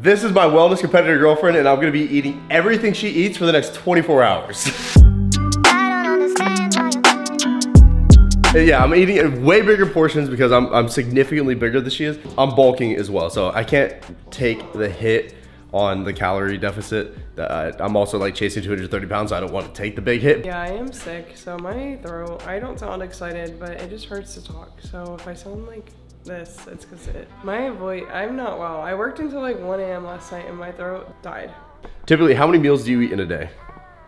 This is my wellness competitor girlfriend, and I'm gonna be eating everything she eats for the next 24 hours. Yeah, I'm eating in way bigger portions because I'm significantly bigger than she is. I'm bulking as well, so I can't take the hit on the calorie deficit. I'm also like chasing 230 pounds, so I don't want to take the big hit. Yeah, I am sick, so my throat, I don't sound excited, but it just hurts to talk. So if I sound like this, it's because my voice, I'm not well. I worked until like 1 a.m. last night and my throat died. Typically, how many meals do you eat in a day?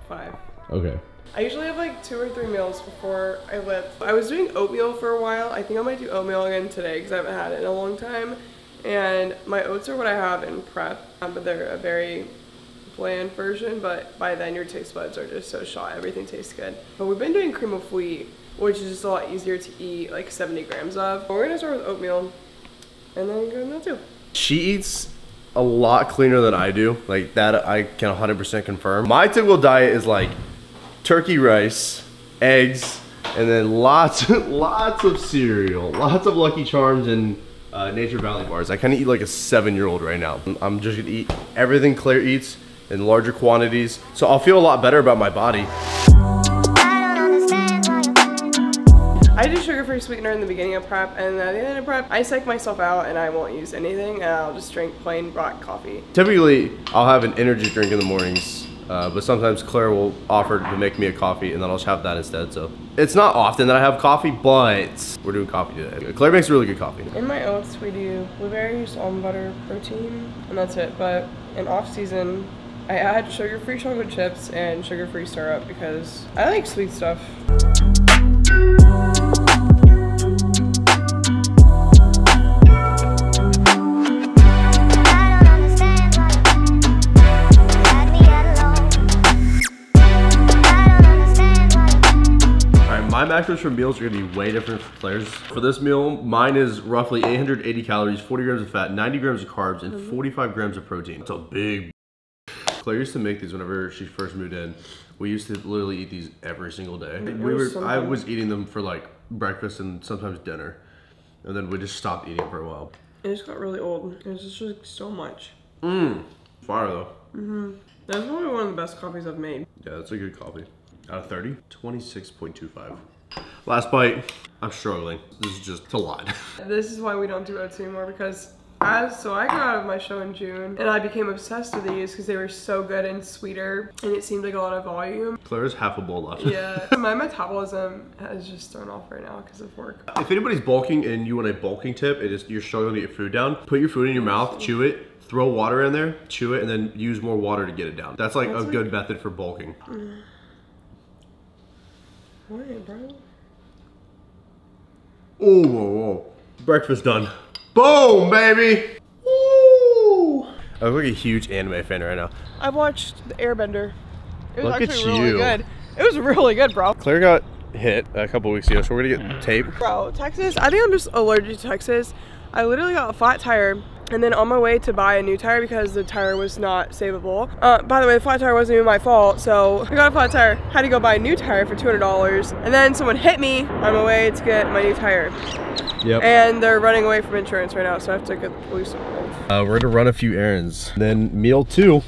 5. Okay. I usually have like 2 or 3 meals before I lift. I was doing oatmeal for a while. I think I might do oatmeal again today because I haven't had it in a long time. And my oats are what I have in prep, but they're a very bland version, but by then your taste buds are just so shot, everything tastes good. But we've been doing cream of wheat, which is just a lot easier to eat, like 70 grams of. But we're gonna start with oatmeal, and then go meal too. She eats a lot cleaner than I do, like that I can 100% confirm. My typical diet is like turkey rice, eggs, and then lots of cereal, lots of Lucky Charms and Nature Valley bars. I kind of eat like a 7-year-old right now. I'm just gonna eat everything Claire eats in larger quantities, so I'll feel a lot better about my body. I do sugar-free sweetener in the beginning of prep, and at the end of prep, I psych myself out and I won't use anything, and I'll just drink plain black coffee. Typically, I'll have an energy drink in the mornings, but sometimes Claire will offer to make me a coffee, and then I'll just have that instead. So it's not often that I have coffee, but we're doing coffee today. Claire makes really good coffee. In my oats, we do blueberries, almond butter, protein, and that's it. But in off-season, I add sugar-free chocolate chips and sugar-free syrup because I like sweet stuff. My macros for meals are gonna be way different from Claire's. For this meal, mine is roughly 880 calories, 40 grams of fat, 90 grams of carbs, and 45 grams of protein. It's a big. Claire used to make these whenever she first moved in. We used to literally eat these every single day. I was eating them for like breakfast and sometimes dinner. And then we just stopped eating for a while. It just got really old. It was just like so much. Fire though. That's probably one of the best coffees I've made. Yeah, that's a good coffee. Out of 30, 26.25. Last bite, I'm struggling. This is just a lot. This is why we don't do oats anymore, because I got out of my show in June and I became obsessed with these because they were so good and sweeter and it seemed like a lot of volume. Claire's half a bowl left. Yeah, my metabolism has just thrown off right now because of work. If anybody's bulking and you want a bulking tip, you're struggling to get your food down, put your food in your mouth, chew it, throw water in there, chew it, and then use more water to get it down. That's like a good method for bulking. What, bro? Oh, whoa, whoa. Breakfast done. Boom, baby! Woo! I look like a huge anime fan right now. I watched The Airbender. It was Look actually at really you. good. It was really good, bro. Claire got hit a couple weeks ago, so we're gonna get tape. Bro, Texas, I think I'm just allergic to Texas. I literally got a flat tire and then on my way to buy a new tire because the tire was not savable. By the way, the flat tire wasn't even my fault, so I got a flat tire, had to go buy a new tire for $200, and then someone hit me on my way to get my new tire. Yep. And they're running away from insurance right now, so I have to get the police involved. We're gonna run a few errands. Then meal 2.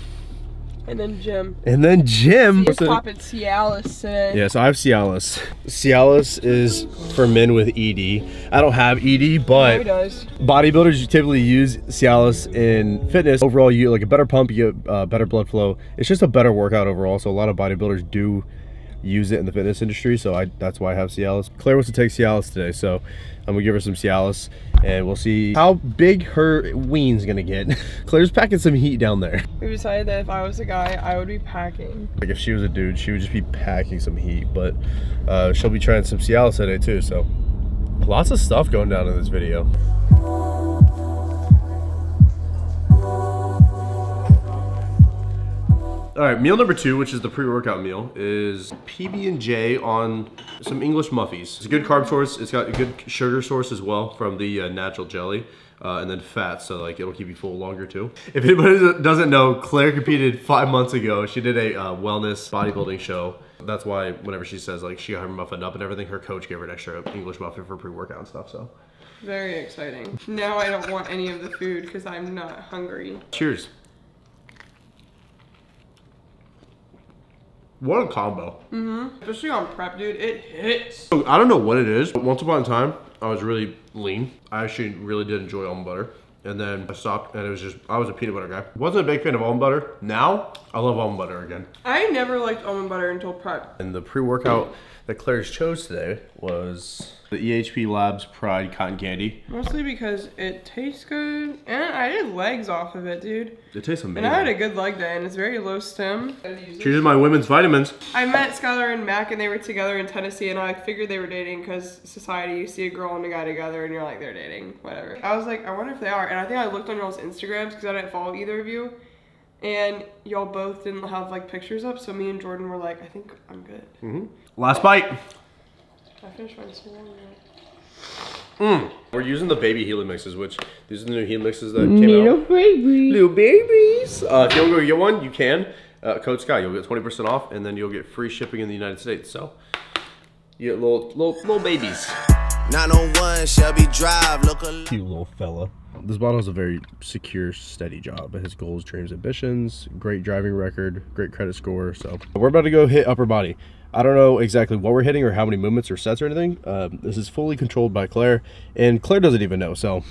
And then gym. And then gym. He's popping Cialis today. Yeah, so I have Cialis. Cialis is for men with ED. I don't have ED, but bodybuilders typically use Cialis in fitness. Overall, you get like a better pump, you get better blood flow. It's just a better workout overall, so a lot of bodybuilders do use it in the fitness industry, so that's why I have Cialis. Claire wants to take Cialis today, so I'm gonna give her some Cialis and we'll see how big her ween's gonna get. Claire's packing some heat down there. We decided that if I was a guy, I would be packing. Like if she was a dude, she would just be packing some heat, but she'll be trying some Cialis today too, so lots of stuff going down in this video. All right, meal number 2, which is the pre-workout meal, is PB&J on some English muffies. It's a good carb source. It's got a good sugar source as well from the natural jelly, and then fat, so like it'll keep you full longer too. If anybody doesn't know, Claire competed 5 months ago. She did a wellness bodybuilding show. That's why whenever she says like she got her muffin up and everything, her coach gave her an extra English muffin for pre-workout and stuff. So very exciting. Now I don't want any of the food because I'm not hungry. Cheers. What a combo. Especially on prep, dude, it hits. I don't know what it is, but once upon a time, I was really lean. I actually really did enjoy almond butter. And then I stopped, and it was just, I was a peanut butter guy. Wasn't a big fan of almond butter. Now, I love almond butter again. I never liked almond butter until prep. And the pre-workout that Claire's chose today was the EHP Labs Pride Cotton Candy. Mostly because it tastes good, and I did legs off of it, dude. It tastes amazing. And I had a good leg day, and it's very low stim. Choosing my women's vitamins. I met Schuyler and Mac, and they were together in Tennessee, and I figured they were dating because society, you see a girl and a guy together, and you're like, they're dating, whatever. I was like, I wonder if they are, and I think I looked on y'all's Instagrams because I didn't follow either of you, and y'all both didn't have like pictures up, so me and Jordan were like, I think I'm good. Last bite. I finished mine so long ago. We're using the baby Healy mixes, which these are the new Healy mixes that came out. Little baby. Little babies. If you want to go get one, you can. Code Sky, you'll get 20% off, and then you'll get free shipping in the United States. So you get little babies. 901 Shelby Drive, look a Cute little fella. This bottle has a very secure, steady job. It has goals, dreams, ambitions, great driving record, great credit score. So we're about to go hit upper body. I don't know exactly what we're hitting or how many movements or sets or anything. This is fully controlled by Claire, and Claire doesn't even know, so.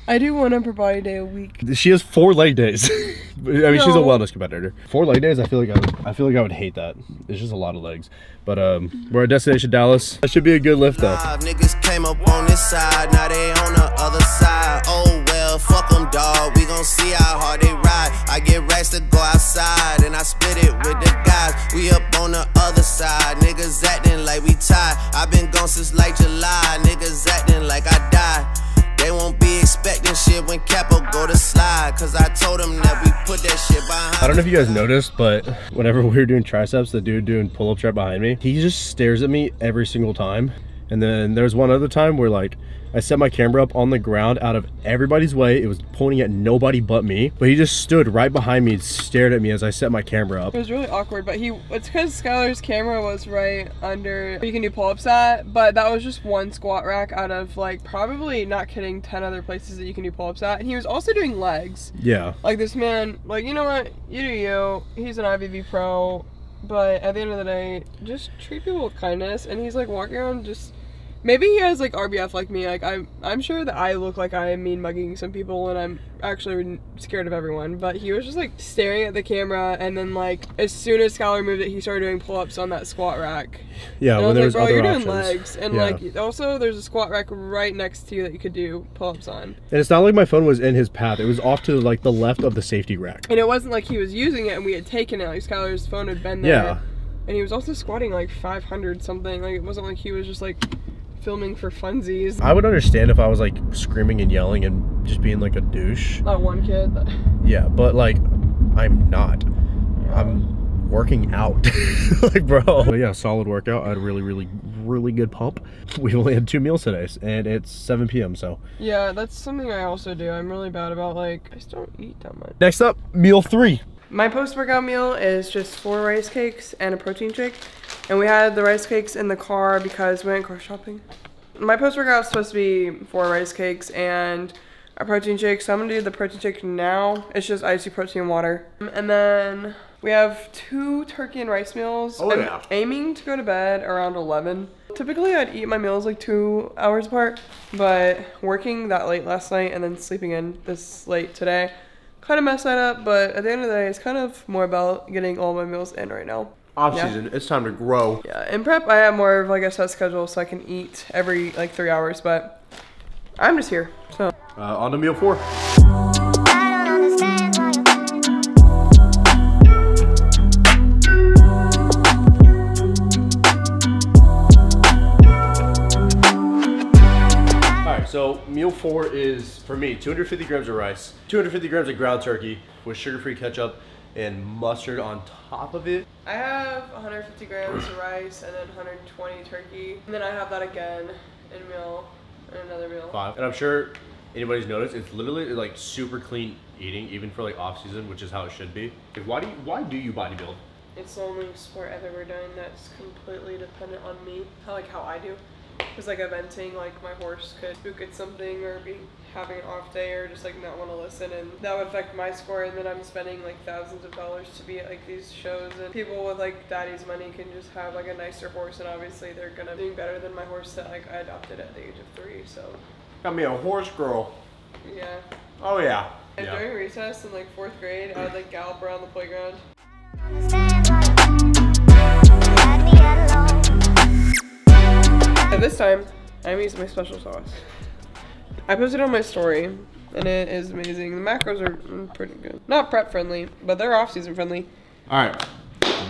I do one upper body day a week. She has 4 leg days. I mean, she's a wellness competitor. 4 leg days, I feel like I would hate that. It's just a lot of legs. But we're at Destination Dallas. That should be a good lift though. Niggas came up on this side, now they on the other side. Oh well, fuck them, dog. We gon' see how hard they ride. I get racks to go outside, and I split it with the guys. We up on the other side, niggas acting like we tied. I've been gone since like July, niggas acting like I died. They won't be expecting shit when Capo go to slide, cause I told them that we put that shit behind. I don't know if you guys noticed, but whenever we were doing triceps, the dude doing pull-ups right behind me, he just stares at me every single time. And then there's one other time where like I set my camera up on the ground out of everybody's way. It was pointing at nobody but me, but he just stood right behind me and stared at me as I set my camera up. It was really awkward, but it's because Schuyler's camera was right under you can do pull-ups at, but that was just one squat rack out of like probably, not kidding, 10 other places that you can do pull-ups at. And he was also doing legs. Yeah. Like this man, like, you know what, you do you. He's an IVV pro, but at the end of the day, just treat people with kindness. And he's like walking around just, maybe he has like RBF like me. Like I'm sure that I look like I am mean mugging some people and I'm actually scared of everyone, but he was just like staring at the camera, and then like as soon as Schuyler moved it, he started doing pull-ups on that squat rack. Yeah, when there's like, bro, you're doing legs, and like also there's a squat rack right next to you that you could do pull-ups on. And it's not like my phone was in his path. It was off to like the left of the safety rack. And it wasn't like he was using it and we had taken it. Like Schuyler's phone had been there. Yeah. And he was also squatting like 500 something. Like it wasn't like he was just like filming for funsies. I would understand if I was like screaming and yelling and just being like a douche. That one kid. Yeah, but like I'm not. Yeah. I'm working out. Like, bro. But yeah, solid workout. I had a really good pump. We only had 2 meals today and it's 7 p.m. so. Yeah, that's something I also do. I'm really bad about, like, I just don't eat that much. Next up, meal 3. My post-workout meal is just 4 rice cakes and a protein shake. And we had the rice cakes in the car because we went car shopping. My post-workout is supposed to be 4 rice cakes and a protein shake. So I'm gonna do the protein shake now. It's just icy protein and water. And then we have 2 turkey and rice meals. Oh, I'm aiming to go to bed around 11. Typically I'd eat my meals like 2 hours apart, but working that late last night and then sleeping in this late today kind of messed that up. But at the end of the day, it's kind of more about getting all my meals in right now. Off season, it's time to grow. Yeah, in prep I have more of like a set schedule so I can eat every like 3 hours, but I'm just here, so. On to meal 4. Alright, so meal 4 is, for me, 250 grams of rice, 250 grams of ground turkey with sugar-free ketchup and mustard on top of it. I have 150 grams of rice and then 120 turkey. And then I have that again in a meal, and another meal. 5. And I'm sure anybody's noticed, it's literally like super clean eating, even for like off season, which is how it should be. Like, why do you bodybuild? It's the only sport I've ever done that's completely dependent on me. Like how I do. Because like eventing, like my horse could spook at something or be having an off day or just like not want to listen, and that would affect my score, and then I'm spending like thousands of dollars to be at like these shows, and people with like daddy's money can just have like a nicer horse, and obviously they're gonna be better than my horse that like I adopted at the age of 3, so. Got me a horse girl. Yeah. Oh yeah. And during recess in like 4th grade, I would like gallop around the playground. At this time, I'm using my special sauce. I posted on my story, and it is amazing. The macros are pretty good. Not prep friendly, but they're off-season friendly. All right.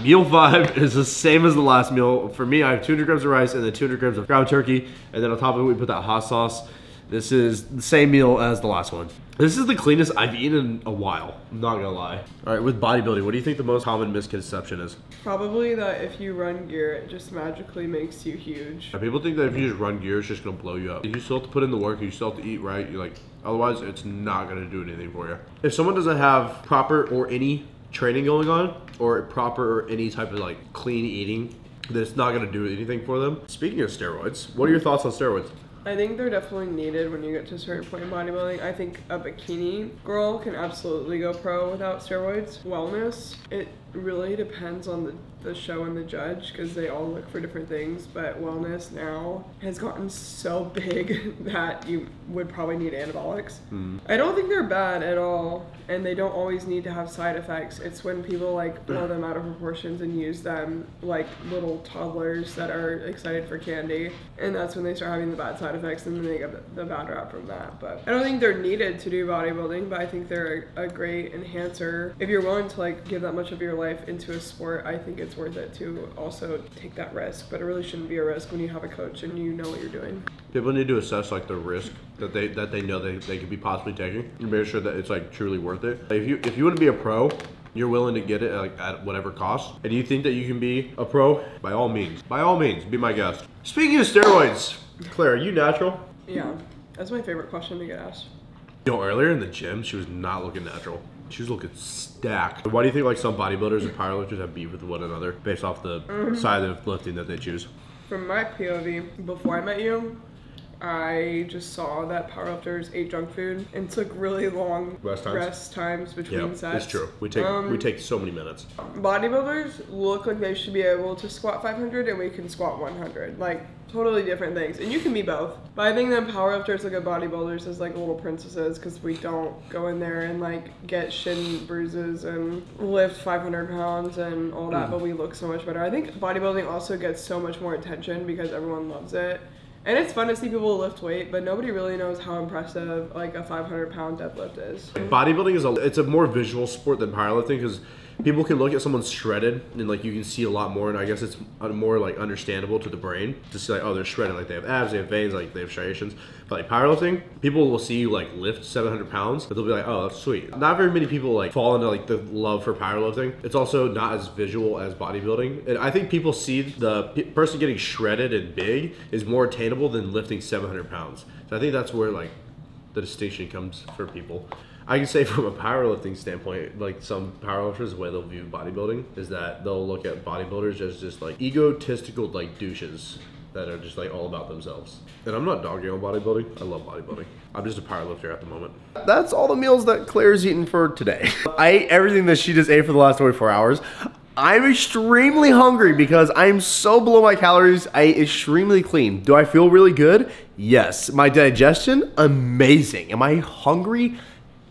Meal 5 is the same as the last meal. For me, I have 200 grams of rice and then 200 grams of ground turkey, and then on top of it, we put that hot sauce. This is the same meal as the last one. This is the cleanest I've eaten in a while, I'm not gonna lie. All right, with bodybuilding, what do you think the most common misconception is? Probably that if you run gear, it just magically makes you huge. People think that if you just run gear, it's just gonna blow you up. You still have to put in the work, you still have to eat right, you're like, otherwise it's not gonna do anything for you. If someone doesn't have proper or any training going on, or proper or any type of like clean eating, then it's not gonna do anything for them. Speaking of steroids, what are your thoughts on steroids? I think they're definitely needed when you get to a certain point in bodybuilding. I think a bikini girl can absolutely go pro without steroids. Wellness, it really depends on the show and the judge, because they all look for different things, but wellness now has gotten so big that you would probably need anabolics. I don't think they're bad at all, and they don't always need to have side effects. It's when people like blow them out of proportions and use them like little toddlers that are excited for candy, and that's when they start having the bad side effects, and then they get the bad rap from that. But I don't think they're needed to do bodybuilding, but I think they're a great enhancer. If you're willing to like give that much of your life into a sport, I think it's worth it to also take that risk, but it really shouldn't be a risk when you have a coach and you know what you're doing. People need to assess like the risk that they know they could be possibly taking and make sure that it's like truly worth it. If you want to be a pro, you're willing to get it like at whatever cost, and you think that you can be a pro, by all means, be my guest. Speaking of steroids, Claire, are you natural? Yeah, that's my favorite question to get asked. You know, earlier in the gym, she was not looking natural. She was looking stacked. Why do you think like some bodybuilders and powerlifters have beef with one another based off the side of lifting that they choose? From my POV, before I met you, I just saw that powerlifters ate junk food and took really long rest times between sets. Yeah, it's true. We take so many minutes. Bodybuilders look like they should be able to squat 500 and we can squat 100. Like, totally different things. And you can be both. But I think that powerlifters look at bodybuilders as like little princesses, because we don't go in there and like get shin bruises and lift 500 pounds and all that, but we look so much better. I think bodybuilding also gets so much more attention because everyone loves it. And it's fun to see people lift weight, but nobody really knows how impressive like a 500-pound deadlift is. Bodybuilding it's a more visual sport than powerlifting, because people can look at someone shredded and like you can see a lot more, and I guess it's more like understandable to the brain to see like, oh, they're shredded, like they have abs, they have veins, like they have striations. But like powerlifting, people will see you like lift 700 pounds, but they'll be like, oh, that's sweet. Not very many people like fall into like the love for powerlifting. It's also not as visual as bodybuilding. And I think people see the person getting shredded and big is more attainable than lifting 700 pounds. So I think that's where like the distinction comes for people. I can say from a powerlifting standpoint, like some powerlifters, the way they'll view bodybuilding is that they'll look at bodybuilders as just like egotistical like douches that are just like all about themselves. And I'm not dogging on bodybuilding. I love bodybuilding. I'm just a powerlifter at the moment. That's all the meals that Claire's eaten for today. I ate everything that she just ate for the last 24 hours. I'm extremely hungry because I'm so below my calories. I ate extremely clean. Do I feel really good? Yes. My digestion, amazing. Am I hungry?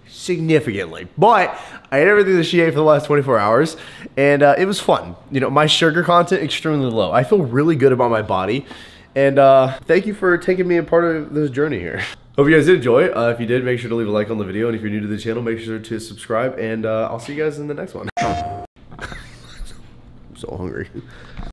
Significantly. But I ate everything that she ate for the last 24 hours, and it was fun. You know, my sugar content extremely low. I feel really good about my body, and thank you for taking me a part of this journey here. Hope you guys did enjoy. If you did, make sure to leave a like on the video, and if you're new to the channel, make sure to subscribe, and I'll see you guys in the next one. I'm so hungry.